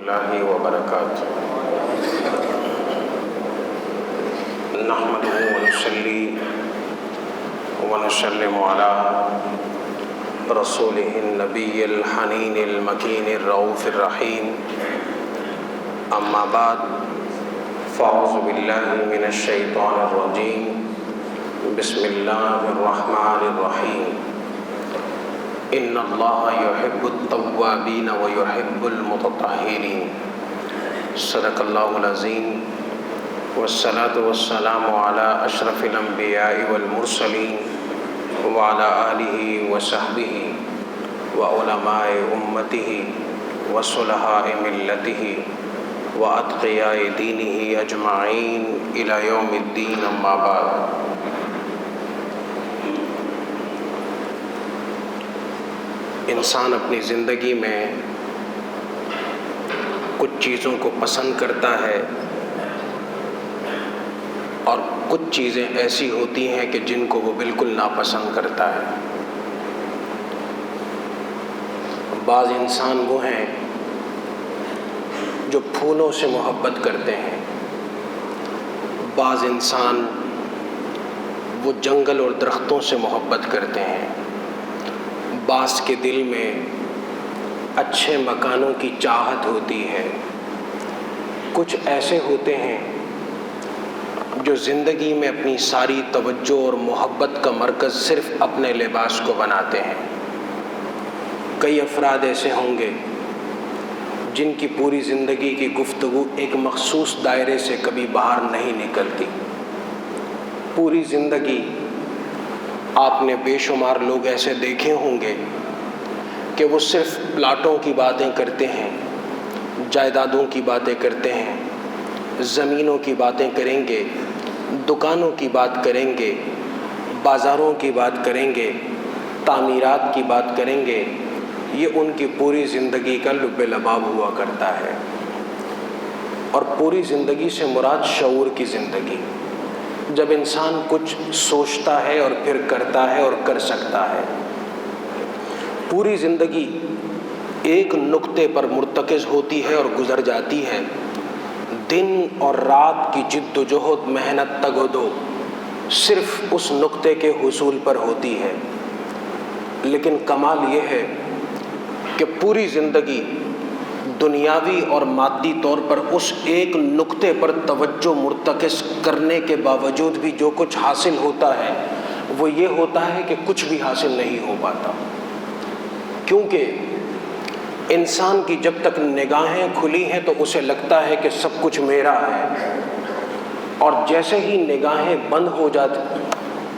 اللہ وبرکاتہ نحمده ونصلي ونسلم على رسوله النبي الحنين المكين الرؤوف الرحيم اما بعد فاعوذ بالله من الشيطان الرجيم بسم الله الرحمن الرحيم ان اللہ یحب التوابین ویحب المتطہرین صدق اللہ العظیم والصلاة والسلام علی اشرف الانبیاء والمرسلین وعلی آلہ وصحبہ وعلماء امتہ وصلحاء ملتہ واتقیاء دینہ اجمعین الی یوم الدین اما بعد۔ انسان اپنی زندگی میں کچھ چیزوں کو پسند کرتا ہے اور کچھ چیزیں ایسی ہوتی ہیں کہ جن کو وہ بالکل ناپسند کرتا ہے۔ بعض انسان وہ ہیں جو پھولوں سے محبت کرتے ہیں، بعض انسان وہ جنگل اور درختوں سے محبت کرتے ہیں، بعض کے دل میں اچھے مکانوں کی چاہت ہوتی ہے، کچھ ایسے ہوتے ہیں جو زندگی میں اپنی ساری توجہ اور محبت کا مرکز صرف اپنے لباس کو بناتے ہیں۔ کئی افراد ایسے ہوں گے جن کی پوری زندگی کی گفتگو ایک مخصوص دائرے سے کبھی باہر نہیں نکلتی۔ پوری زندگی آپ نے بے شمار لوگ ایسے دیکھے ہوں گے کہ وہ صرف پلاٹوں کی باتیں کرتے ہیں، جائیدادوں کی باتیں کرتے ہیں، زمینوں کی باتیں کریں گے، دکانوں کی بات کریں گے، بازاروں کی بات کریں گے، تعمیرات کی بات کریں گے۔ یہ ان کی پوری زندگی کا لب لباب ہوا کرتا ہے۔ اور پوری زندگی سے مراد شعور کی زندگی، جب انسان کچھ سوچتا ہے اور پھر کرتا ہے اور کر سکتا ہے۔ پوری زندگی ایک نقطے پر مرتکز ہوتی ہے اور گزر جاتی ہے۔ دن اور رات کی جد و جہد، محنت، تگ و دو صرف اس نقطے کے حصول پر ہوتی ہے۔ لیکن کمال یہ ہے کہ پوری زندگی دنیاوی اور مادی طور پر اس ایک نقطے پر توجہ مرتکز کرنے کے باوجود بھی جو کچھ حاصل ہوتا ہے وہ یہ ہوتا ہے کہ کچھ بھی حاصل نہیں ہو پاتا، کیونکہ انسان کی جب تک نگاہیں کھلی ہیں تو اسے لگتا ہے کہ سب کچھ میرا ہے، اور جیسے ہی نگاہیں بند ہو جاتی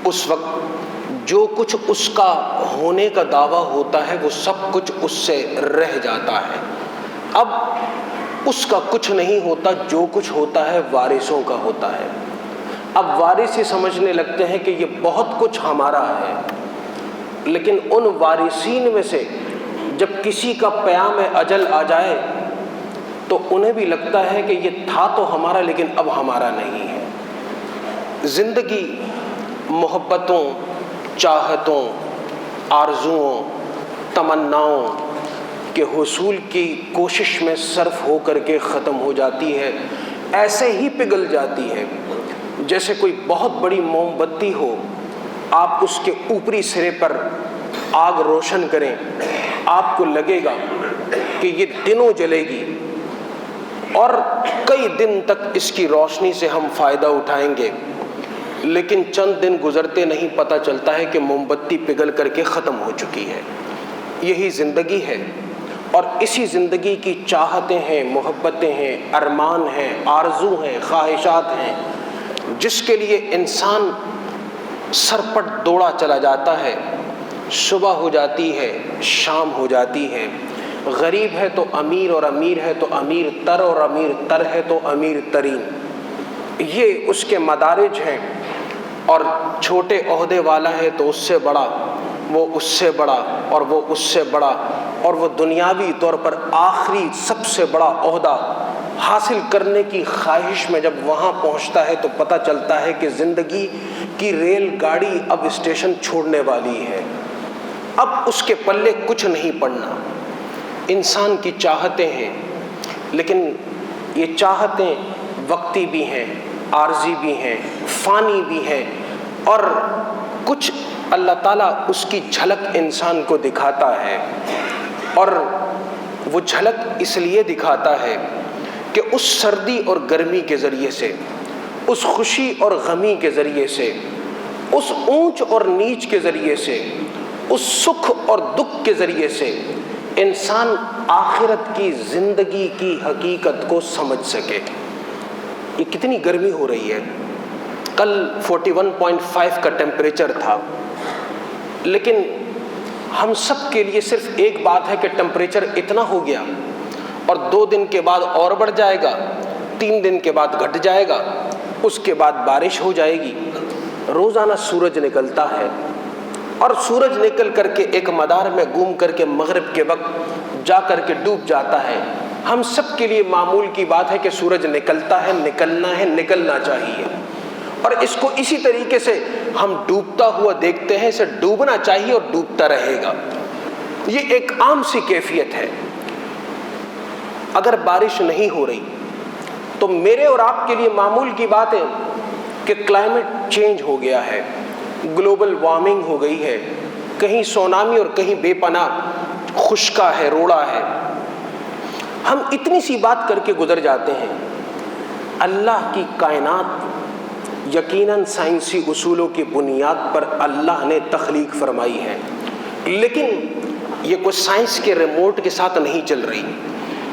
اس وقت جو کچھ اس کا ہونے کا دعویٰ ہوتا ہے وہ سب کچھ اس سے رہ جاتا ہے۔ اب اس کا کچھ نہیں ہوتا، جو کچھ ہوتا ہے وارثوں کا ہوتا ہے۔ اب وارث ہی سمجھنے لگتے ہیں کہ یہ بہت کچھ ہمارا ہے، لیکن ان وارثین میں سے جب کسی کا پیام اجل آ جائے تو انہیں بھی لگتا ہے کہ یہ تھا تو ہمارا لیکن اب ہمارا نہیں ہے۔ زندگی محبتوں، چاہتوں، آرزوؤں، تمناؤں کے حصول کی کوشش میں صرف ہو کر کے ختم ہو جاتی ہے، ایسے ہی پگھل جاتی ہے جیسے کوئی بہت بڑی موم بتی ہو، آپ اس کے اوپری سرے پر آگ روشن کریں، آپ کو لگے گا کہ یہ دنوں جلے گی اور کئی دن تک اس کی روشنی سے ہم فائدہ اٹھائیں گے، لیکن چند دن گزرتے نہیں پتہ چلتا ہے کہ موم بتی پگھل کر کے ختم ہو چکی ہے۔ یہی زندگی ہے، اور اسی زندگی کی چاہتیں ہیں، محبتیں ہیں، ارمان ہیں، آرزو ہیں، خواہشات ہیں، جس کے لیے انسان سرپٹ دوڑا چلا جاتا ہے۔ صبح ہو جاتی ہے، شام ہو جاتی ہے، غریب ہے تو امیر، اور امیر ہے تو امیر تر، اور امیر تر ہے تو امیر ترین۔ یہ اس کے مدارج ہیں، اور چھوٹے عہدے والا ہے تو اس سے بڑا، وہ اس سے بڑا، اور وہ اس سے بڑا، اور وہ دنیاوی طور پر آخری سب سے بڑا عہدہ حاصل کرنے کی خواہش میں جب وہاں پہنچتا ہے تو پتہ چلتا ہے کہ زندگی کی ریل گاڑی اب اسٹیشن چھوڑنے والی ہے، اب اس کے پلے کچھ نہیں پڑنا۔ انسان کی چاہتیں ہیں، لیکن یہ چاہتیں وقتی بھی ہیں، عارضی بھی ہیں، فانی بھی ہیں، اور کچھ اللہ تعالیٰ اس کی جھلک انسان کو دکھاتا ہے، اور وہ جھلک اس لیے دکھاتا ہے کہ اس سردی اور گرمی کے ذریعے سے، اس خوشی اور غمی کے ذریعے سے، اس اونچ اور نیچ کے ذریعے سے، اس سکھ اور دکھ کے ذریعے سے انسان آخرت کی زندگی کی حقیقت کو سمجھ سکے۔ یہ کتنی گرمی ہو رہی ہے، کل 41.5 کا ٹیمپریچر تھا، لیکن ہم سب کے لیے صرف ایک بات ہے کہ ٹیمپریچر اتنا ہو گیا، اور 2 دن کے بعد اور بڑھ جائے گا، 3 دن کے بعد گھٹ جائے گا، اس کے بعد بارش ہو جائے گی۔ روزانہ سورج نکلتا ہے، اور سورج نکل کر کے ایک مدار میں گھوم کر کے مغرب کے وقت جا کر کے ڈوب جاتا ہے۔ ہم سب کے لیے معمول کی بات ہے کہ سورج نکلتا ہے، نکلنا ہے، نکلنا چاہیے، اور اس کو اسی طریقے سے ہم ڈوبتا ہوا دیکھتے ہیں، اسے ڈوبنا چاہیے اور ڈوبتا رہے گا۔ یہ ایک عام سی کیفیت ہے۔ اگر بارش نہیں ہو رہی تو میرے اور آپ کے لیے معمول کی بات ہے کہ کلائمیٹ چینج ہو گیا ہے، گلوبل وارمنگ ہو گئی ہے، کہیں سونامی اور کہیں بے پناہ خشکا ہے، روڑا ہے۔ ہم اتنی سی بات کر کے گزر جاتے ہیں۔ اللہ کی کائنات یقیناً سائنسی اصولوں کی بنیاد پر اللہ نے تخلیق فرمائی ہے، لیکن یہ کوئی سائنس کے ریموٹ کے ساتھ نہیں چل رہی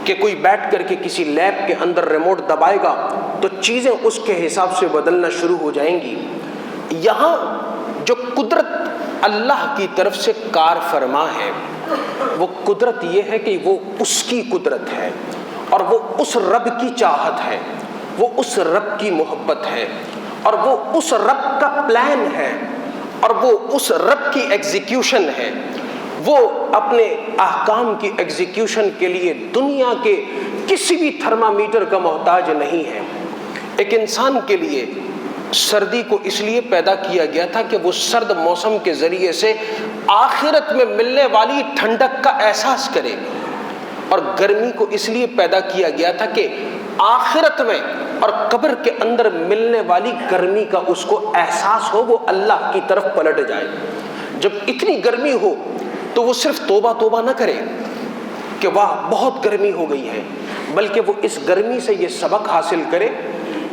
کہ کوئی بیٹھ کر کے کسی لیب کے اندر ریموٹ دبائے گا تو چیزیں اس کے حساب سے بدلنا شروع ہو جائیں گی۔ یہاں جو قدرت اللہ کی طرف سے کار فرما ہے، وہ قدرت یہ ہے کہ وہ اس کی قدرت ہے، اور وہ اس رب کی چاہت ہے، وہ اس رب کی محبت ہے، اور وہ اس رب کا پلان ہے، اور وہ اس رب کی ایگزیکیوشن ہے۔ وہ اپنے احکام کی ایگزیکیوشن کے لیے دنیا کے کسی بھی تھرمامیٹر کا محتاج نہیں ہے۔ ایک انسان کے لیے سردی کو اس لیے پیدا کیا گیا تھا کہ وہ سرد موسم کے ذریعے سے آخرت میں ملنے والی ٹھنڈک کا احساس کرے، اور گرمی کو اس لیے پیدا کیا گیا تھا کہ آخرت میں اور قبر کے اندر ملنے والی گرمی کا اس کو احساس ہو، وہ اللہ کی طرف پلٹ جائے۔ جب اتنی گرمی ہو تو وہ صرف توبہ توبہ نہ کرے کہ واہ بہت گرمی ہو گئی ہے، بلکہ وہ اس گرمی سے یہ سبق حاصل کرے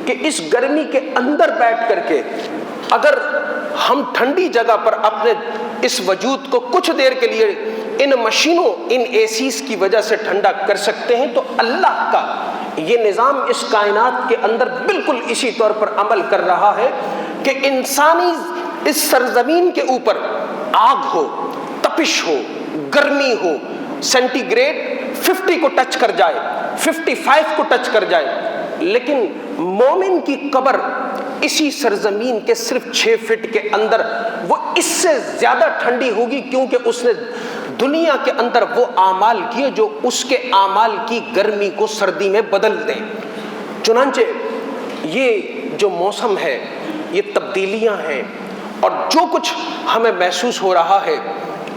کہ اس گرمی کے اندر بیٹھ کر کے اگر ہم ٹھنڈی جگہ پر اپنے اس وجود کو کچھ دیر کے لیے ان مشینوں، ان اے سیز کی وجہ سے ٹھنڈا کر سکتے ہیں، تو اللہ کا یہ نظام اس کائنات کے اندر بالکل اسی طور پر عمل کر رہا ہے کہ انسانی اس سرزمین کے اوپر آگ ہو، تپش ہو، گرمی ہو، سینٹی گریڈ 50 کو ٹچ کر جائے، 55 کو ٹچ کر جائے، لیکن مومن کی قبر اسی سرزمین کے صرف 6 فٹ کے اندر وہ اس سے زیادہ ٹھنڈی ہوگی، کیونکہ اس نے دنیا کے اندر وہ اعمال کیے جو اس کے اعمال کی گرمی کو سردی میں بدل دیں۔ چنانچہ یہ جو موسم ہے، یہ تبدیلیاں ہیں، اور جو کچھ ہمیں محسوس ہو رہا ہے،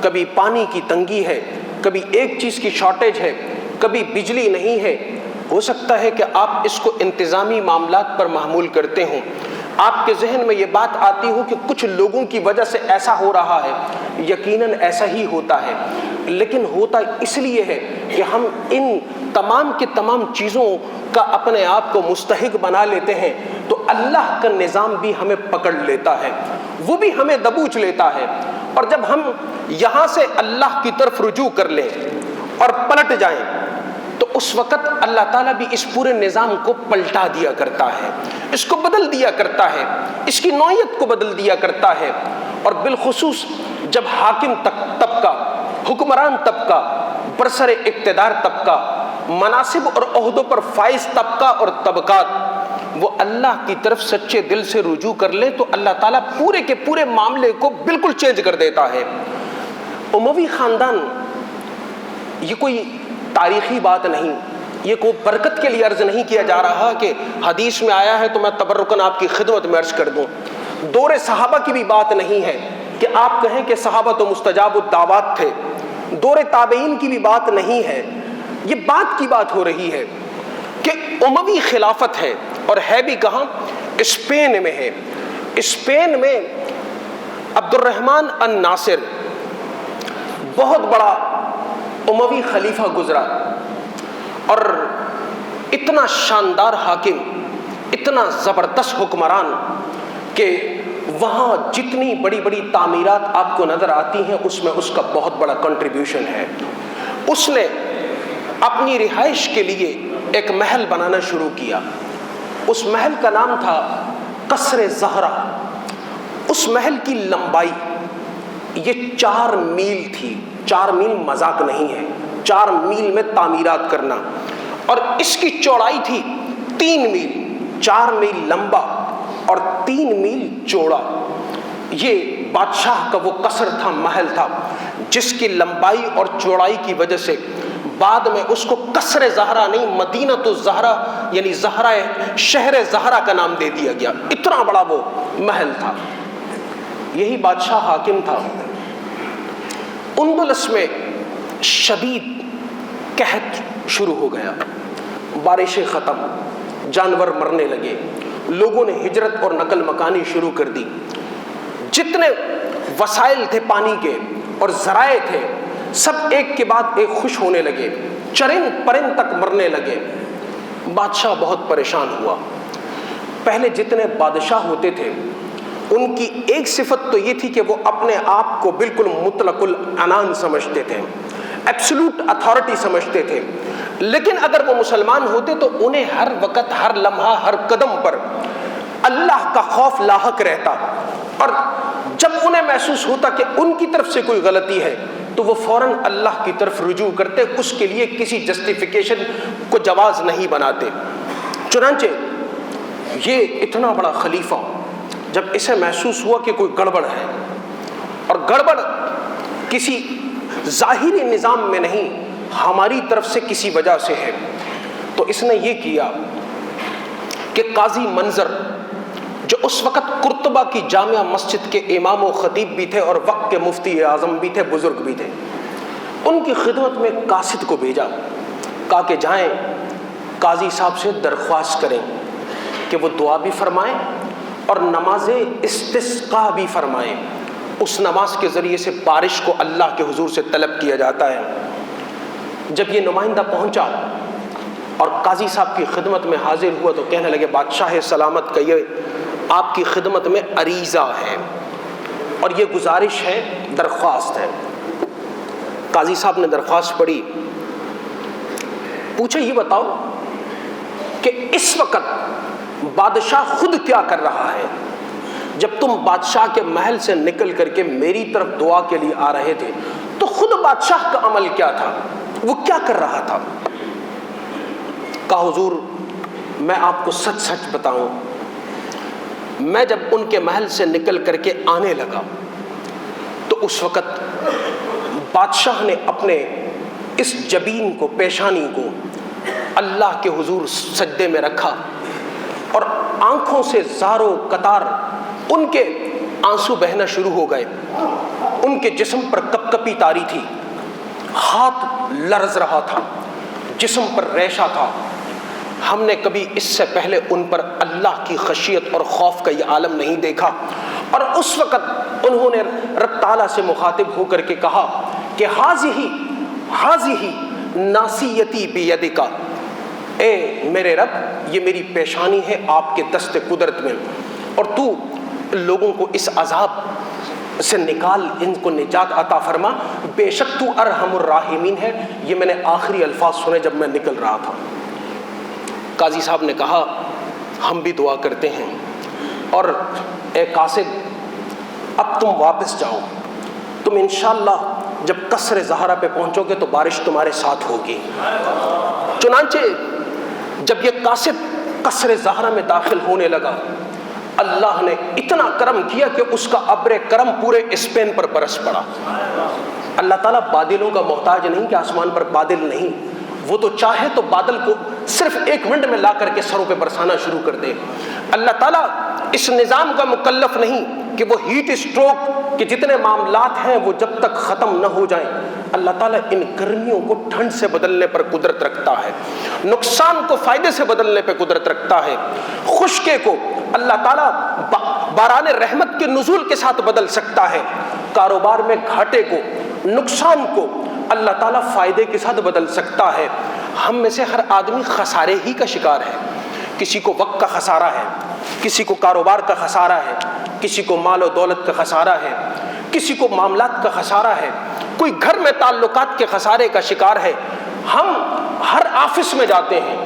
کبھی پانی کی تنگی ہے، کبھی ایک چیز کی شارٹیج ہے، کبھی بجلی نہیں ہے۔ ہو سکتا ہے کہ آپ اس کو انتظامی معاملات پر محمول کرتے ہوں، آپ کے ذہن میں یہ بات آتی ہو کہ کچھ لوگوں کی وجہ سے ایسا ہو رہا ہے۔ یقیناً ایسا ہی ہوتا ہے، لیکن ہوتا اس لیے ہے کہ ہم ان تمام کے تمام چیزوں کا اپنے آپ کو مستحق بنا لیتے ہیں، تو اللہ کا نظام بھی ہمیں پکڑ لیتا ہے، وہ بھی ہمیں دبوچ لیتا ہے۔ اور جب ہم یہاں سے اللہ کی طرف رجوع کر لیں اور پلٹ جائیں، تو اس وقت اللہ تعالیٰ بھی اس پورے نظام کو پلٹا دیا کرتا ہے، اس کو بدل دیا کرتا ہے، اس کی نوعیت کو بدل دیا کرتا ہے۔ اور بالخصوص جب حاکم طبقہ، حکمران طبقہ، برسر اقتدار طبقہ، مناصب اور عہدوں پر فائز طبقہ اور طبقات وہ اللہ کی طرف سچے دل سے رجوع کر لیں، تو اللہ تعالیٰ پورے کے پورے معاملے کو بالکل چینج کر دیتا ہے۔ اموی خاندان یہ کوئی تاریخی بات نہیں، یہ کوئی برکت کے لیے عرض نہیں کیا جا رہا کہ حدیث میں آیا ہے تو میں تبرکاً آپ کی خدمت میں عرض کر دوں۔ دور صحابہ کی بھی بات نہیں ہے کہ آپ کہیں کہ صحابہ تو مستجاب الدعوات تھے، دور تابعین کی بھی بات نہیں ہے، یہ بات کی بات ہو رہی ہے کہ اموی خلافت ہے، اور ہے بھی کہاں؟ اسپین میں ہے۔ اسپین میں عبد الرحمن الناصر بہت بڑا اموی خلیفہ گزرا، اور اتنا شاندار حاکم، اتنا زبردست حکمران کہ وہاں جتنی بڑی بڑی تعمیرات آپ کو نظر آتی ہیں اس میں اس کا بہت بڑا کنٹریبیوشن ہے۔ اس نے اپنی رہائش کے لیے ایک محل بنانا شروع کیا۔ اس محل کا نام تھا قصر زہرہ۔ اس محل کی لمبائی یہ 4 میل تھی۔ 4 میل مذاق نہیں ہے، 4 میل میں تعمیرات کرنا، اور اس کی چوڑائی تھی 3 میل۔ 4 میل لمبا اور 3 میل چوڑا۔ یہ بادشاہ کا وہ قصر تھا، محل تھا، جس کی لمبائی اور چوڑائی کی وجہ سے بعد میں اس کو قصر زہرہ نہیں، مدینۃ الزہرہ یعنی زہرہ، شہر زہرہ کا نام دے دیا گیا۔ اتنا بڑا وہ محل تھا۔ یہی بادشاہ حاکم تھا۔ اندلس میں شدید قحط شروع ہو گیا، بارشیں ختم، جانور مرنے لگے، لوگوں نے ہجرت اور نقل مکانی شروع کر دی۔ جتنے وسائل تھے پانی کے اور ذرائع تھے سب ایک کے بعد ایک خوش ہونے لگے، چرند پرند تک مرنے لگے۔ بادشاہ بہت پریشان ہوا۔ پہلے جتنے بادشاہ ہوتے تھے ان کی ایک صفت تو یہ تھی کہ وہ اپنے آپ کو بالکل مطلق العنان سمجھتے تھے، ایبسولوٹ اتھارٹی سمجھتے تھے، لیکن اگر وہ مسلمان ہوتے تو انہیں ہر وقت، ہر لمحہ، ہر قدم پر اللہ کا خوف لاحق رہتا، اور جب انہیں محسوس ہوتا کہ ان کی طرف سے کوئی غلطی ہے تو وہ فوراً اللہ کی طرف رجوع کرتے، اس کے لیے کسی جسٹیفیکیشن کو جواز نہیں بناتے۔ چنانچہ یہ اتنا بڑا خلیفہ جب اسے محسوس ہوا کہ کوئی گڑبڑ ہے، اور گڑبڑ کسی ظاہری نظام میں نہیں، ہماری طرف سے کسی وجہ سے ہے، تو اس نے یہ کیا کہ قاضی منظر جو اس وقت قرطبہ کی جامع مسجد کے امام و خطیب بھی تھے اور وقت کے مفتی اعظم بھی تھے، بزرگ بھی تھے، ان کی خدمت میں قاصد کو بھیجا، کہا کہ جائیں قاضی صاحب سے درخواست کریں کہ وہ دعا بھی فرمائیں اور نماز استسقاء بھی فرمائیں۔ اس نماز کے ذریعے سے بارش کو اللہ کے حضور سے طلب کیا جاتا ہے۔ جب یہ نمائندہ پہنچا اور قاضی صاحب کی خدمت میں حاضر ہوا تو کہنے لگے بادشاہ سلامت کا یہ آپ کی خدمت میں عریضہ ہے اور یہ گزارش ہے، درخواست ہے۔ قاضی صاحب نے درخواست پڑھی، پوچھا یہ بتاؤ کہ اس وقت بادشاہ خود کیا کر رہا ہے؟ جب تم بادشاہ کے محل سے نکل کر کے میری طرف دعا کے لیے آ رہے تھے تو خود بادشاہ کا عمل کیا تھا، وہ کیا کر رہا تھا؟ کہا حضور میں آپ کو سچ سچ بتاؤں، میں جب ان کے محل سے نکل کر کے آنے لگا تو اس وقت بادشاہ نے اپنے اس جبین کو، پیشانی کو اللہ کے حضور سجدے میں رکھا اور آنکھوں سے زاروں قطار ان کے آنسو بہنا شروع ہو گئے، ان کے جسم پر کپ کپی طاری تھی، ہاتھ لرز رہا تھا، جسم پر ریشہ تھا۔ ہم نے کبھی اس سے پہلے ان پر اللہ کی خشیت اور خوف کا یہ عالم نہیں دیکھا۔ اور اس وقت انہوں نے رب تعالیٰ سے مخاطب ہو کر کے کہا کہ حاضی ناسیتی بیدک، اے میرے رب یہ میری پیشانی ہے آپ کے دست قدرت میں، اور تو لوگوں کو اس عذاب سے نکال، ان کو نجات عطا فرما، بے شک تو ارحم الراحمین ہے۔ یہ میں نے آخری الفاظ سنے جب میں نکل رہا تھا۔ قاضی صاحب نے کہا ہم بھی دعا کرتے ہیں، اور اے قاصد اب تم واپس جاؤ، تم انشاءاللہ جب قصر زہرہ پہ پہنچو گے تو بارش تمہارے ساتھ ہوگی۔ چنانچہ جب یہ قاصد قصر زہرہ میں داخل ہونے لگا، اللہ نے اتنا کرم کیا کہ اس کا ابر کرم پورے اسپین پر برس پڑا۔ اللہ تعالیٰ بادلوں کا محتاج نہیں کہ آسمان پر بادل نہیں، وہ تو چاہے تو بادل کو صرف 1 منٹ میں لا کر کے سروں پہ برسانا شروع کر دے۔ اللہ تعالیٰ اس نظام کا مکلف نہیں کہ وہ ہیٹ اسٹروک کے جتنے معاملات ہیں وہ جب تک ختم نہ ہو جائیں اللہ تعالیٰ ان گرمیوں کو ٹھنڈ سے بدلنے پر قدرت رکھتا ہے، نقصان کو فائدے سے بدلنے پہ قدرت رکھتا ہے، خشکے کو اللہ تعالیٰ باران رحمت کے نزول کے ساتھ بدل سکتا ہے، کاروبار میں گھاٹے کو، نقصان کو اللہ تعالیٰ فائدے کے ساتھ بدل سکتا ہے۔ ہم میں سے ہر آدمی خسارے ہی کا شکار ہے، کسی کو وقت کا خسارہ ہے، کسی کو کاروبار کا خسارہ ہے، کسی کو مال و دولت کا خسارہ ہے، کسی کو معاملات کا خسارہ ہے، کوئی گھر میں تعلقات کے خسارے کا شکار ہے۔ ہم ہر آفس میں جاتے ہیں،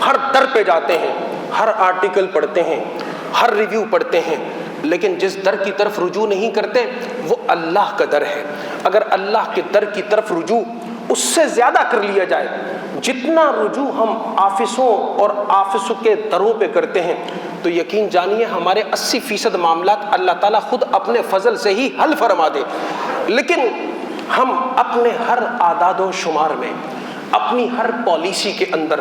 ہر در پہ جاتے ہیں، ہر آرٹیکل پڑھتے ہیں، ہر ریویو پڑھتے ہیں، لیکن جس در کی طرف رجوع نہیں کرتے وہ اللہ کا در ہے۔ اگر اللہ کے در کی طرف رجوع اس سے زیادہ کر لیا جائے جتنا رجوع ہم آفسوں اور آفسوں کے دروں پہ کرتے ہیں، تو یقین جانیے ہمارے 80% معاملات اللہ تعالیٰ خود اپنے فضل سے ہی حل فرما دے۔ لیکن ہم اپنے ہر اعداد و شمار میں، اپنی ہر پالیسی کے اندر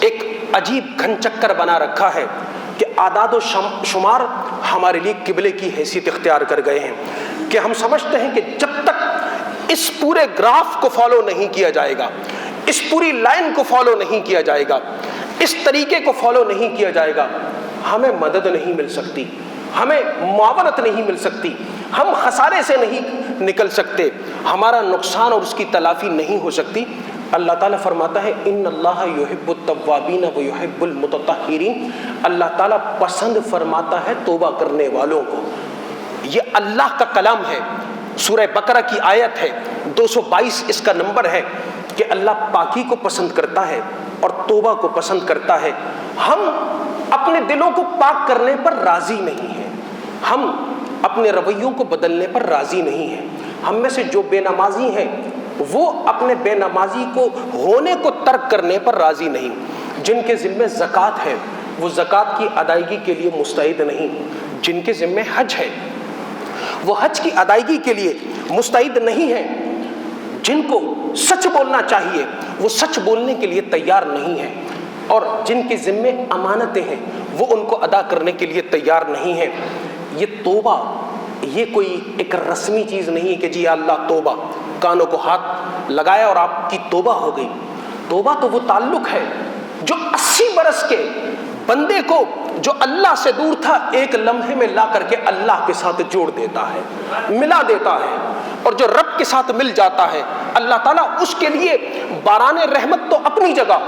ایک عجیب گھن چکر بنا رکھا ہے کہ اعداد و شمار ہمارے لیے قبلے کی حیثیت اختیار کر گئے ہیں، کہ ہم سمجھتے ہیں کہ جب تک اس پورے گراف کو فالو نہیں کیا جائے گا، اس پوری لائن کو فالو نہیں کیا جائے گا، اس طریقے کو فالو نہیں کیا جائے گا، ہمیں مدد نہیں مل سکتی، ہمیں معاونت نہیں مل سکتی، ہم خسارے سے نہیں نکل سکتے، ہمارا نقصان اور اس کی تلافی نہیں ہو سکتی۔ اللہ تعالیٰ فرماتا ہے ان اللہ یحب التوابین و یحب المتطہرین، اللہ تعالیٰ پسند فرماتا ہے توبہ کرنے والوں کو۔ یہ اللہ کا کلام ہے، سورہ بقرہ کی آیت ہے، 222 اس کا نمبر ہے، کہ اللہ پاکی کو پسند کرتا ہے اور توبہ کو پسند کرتا ہے۔ ہم اپنے دلوں کو پاک کرنے پر راضی نہیں ہیں، ہم اپنے رویوں کو بدلنے پر راضی نہیں ہیں۔ ہم میں سے جو بے نمازی ہیں وہ اپنے بے نمازی کو ہونے کو ترک کرنے پر راضی نہیں، جن کے ذمہ زکوٰۃ ہے وہ زکوٰۃ کی ادائیگی کے لیے مستعد نہیں، جن کے ذمہ حج ہے وہ حج کی ادائیگی کے لیے مستعد نہیں ہیں، جن کو سچ بولنا چاہیے وہ سچ بولنے کے لیے تیار نہیں ہیں، اور جن کے ذمے امانتیں ہیں وہ ان کو ادا کرنے کے لیے تیار نہیں ہیں۔ یہ توبہ یہ کوئی ایک رسمی چیز نہیں ہے کہ جی اللہ توبہ، کانوں کو ہاتھ لگایا اور آپ کی توبہ ہو گئی۔ توبہ تو وہ تعلق ہے جو 80 برس کے بندے کو جو اللہ سے دور تھا ایک لمحے میں لا کر کے اللہ کے ساتھ جوڑ دیتا ہے، ملا دیتا ہے، اور جو رب کے ساتھ مل جاتا ہے اللہ تعالیٰ اس کے لیے باران رحمت تو اپنی جگہ،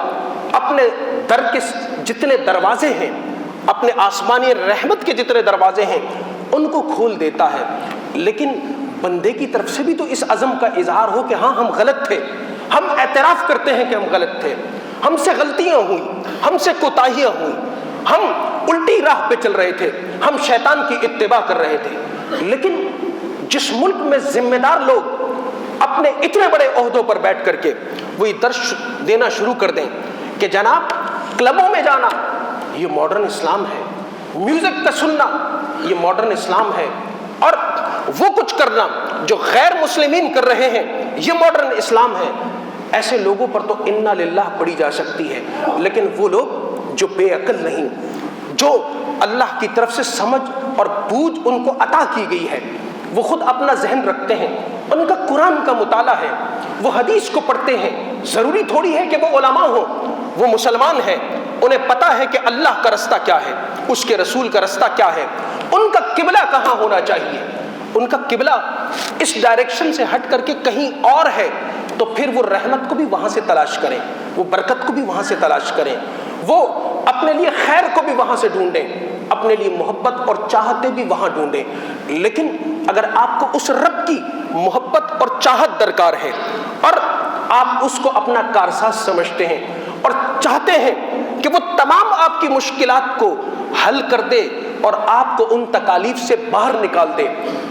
اپنے در کے جتنے دروازے ہیں، اپنے آسمانی رحمت کے جتنے دروازے ہیں ان کو کھول دیتا ہے۔ لیکن بندے کی طرف سے بھی تو اس عزم کا اظہار ہو کہ ہاں ہم غلط تھے، ہم اعتراف کرتے ہیں کہ ہم غلط تھے، ہم سے غلطیاں ہوئیں، ہم سے کوتاہیاں ہوئیں، ہم الٹی راہ پہ چل رہے تھے، ہم شیطان کی اتباع کر رہے تھے۔ لیکن جس ملک میں ذمہ دار لوگ اپنے اتنے بڑے عہدوں پر بیٹھ کر کے وہ یہ درس دینا شروع کر دیں کہ جناب کلبوں میں جانا یہ ماڈرن اسلام ہے، میوزک کا سننا یہ ماڈرن اسلام ہے، اور وہ کچھ کرنا جو غیر مسلمین کر رہے ہیں یہ ماڈرن اسلام ہے، ایسے لوگوں پر تو انا للہ پڑی جا سکتی ہے۔ لیکن وہ لوگ جو بے عقل نہیں، جو اللہ کی طرف سے سمجھ اور بوجھ ان کو عطا کی گئی ہے، وہ خود اپنا ذہن رکھتے ہیں، ان کا قرآن کا مطالعہ ہے، وہ حدیث کو پڑھتے ہیں، ضروری تھوڑی ہے کہ وہ علماء ہوں، وہ مسلمان ہیں، انہیں پتہ ہے کہ اللہ کا رستہ کیا ہے، اس کے رسول کا رستہ کیا ہے، ان کا قبلہ کہاں ہونا چاہیے۔ ان کا قبلہ اس ڈائریکشن سے ہٹ کر کے کہیں اور ہے تو پھر وہ رحمت کو بھی وہاں سے تلاش کریں، وہ برکت کو بھی وہاں سے تلاش کریں، وہ اپنے لیے خیر کو بھی وہاں سے ڈھونڈیں، اپنے لیے محبت اور چاہتے بھی وہاں ڈھونڈیں۔ لیکن اگر آپ کو اس رب کی محبت اور چاہت درکار ہے اور آپ اس کو اپنا کارساز سمجھتے ہیں اور چاہتے ہیں کہ وہ تمام آپ کی مشکلات کو حل کر دے اور آپ کو ان تکالیف سے باہر نکال دے،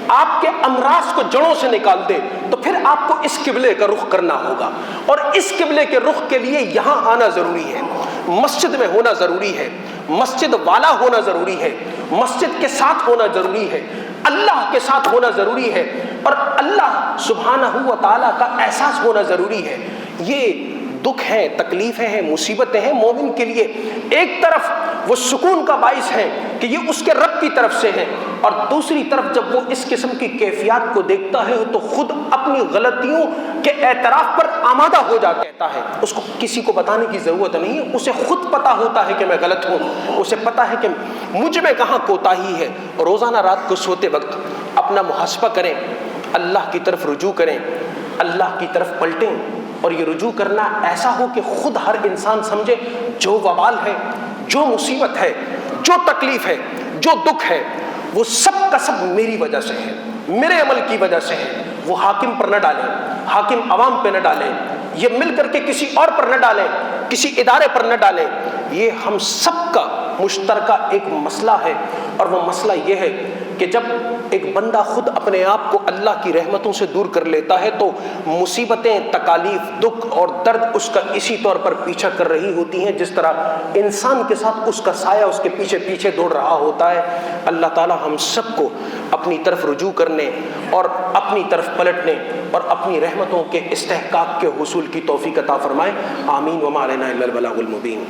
آپ کے امراض کو جڑوں سے نکال دے، تو پھر آپ کو اس قبلے کا رخ کرنا ہوگا، اور اس قبلے کے رخ کے لیے یہاں آنا ضروری ہے، مسجد میں ہونا ضروری ہے، مسجد والا ہونا ضروری ہے، مسجد کے ساتھ ہونا ضروری ہے، اللہ کے ساتھ ہونا ضروری ہے، اور اللہ سبحانہ و تعالیٰ کا احساس ہونا ضروری ہے۔ یہ دکھ ہے، تکلیفیں ہیں، مصیبتیں ہیں مومن کے لیے، ایک طرف وہ سکون کا باعث ہے کہ یہ اس کے رب کی طرف سے ہے، اور دوسری طرف جب وہ اس قسم کی کیفیات کو دیکھتا ہے تو خود اپنی غلطیوں کہ اعتراف پر آمادہ ہو جا کہتا ہے، اس کو کسی کو بتانے کی ضرورت نہیں، اسے خود پتا ہوتا ہے کہ میں غلط ہوں، اسے پتا ہے کہ مجھ میں کہاں کوتاہی ہے۔ روزانہ رات کو سوتے وقت اپنا محاسبہ کریں، اللہ کی طرف رجوع کریں، اللہ کی طرف پلٹیں، اور یہ رجوع کرنا ایسا ہو کہ خود ہر انسان سمجھے جو وبال ہے، جو مصیبت ہے، جو تکلیف ہے، جو دکھ ہے، وہ سب کا سب میری وجہ سے ہے، میرے عمل کی وجہ سے ہے۔ وہ حاکم پر نہ ڈالیں، حاکم عوام پہ نہ ڈالیں، یہ مل کر کے کسی اور پر نہ ڈالیں، کسی ادارے پر نہ ڈالیں۔ یہ ہم سب کا مشترکہ ایک مسئلہ ہے، اور وہ مسئلہ یہ ہے کہ جب ایک بندہ خود اپنے آپ کو اللہ کی رحمتوں سے دور کر لیتا ہے تو مصیبتیں، تکالیف، دکھ اور درد اس کا اسی طور پر پیچھا کر رہی ہوتی ہیں جس طرح انسان کے ساتھ اس کا سایہ اس کے پیچھے پیچھے دوڑ رہا ہوتا ہے۔ اللہ تعالی ہم سب کو اپنی طرف رجوع کرنے اور اپنی طرف پلٹنے اور اپنی رحمتوں کے استحقاق کے حصول کی توفیق عطا فرمائے۔ آمین۔ وما علینا الا البلاغ المبین۔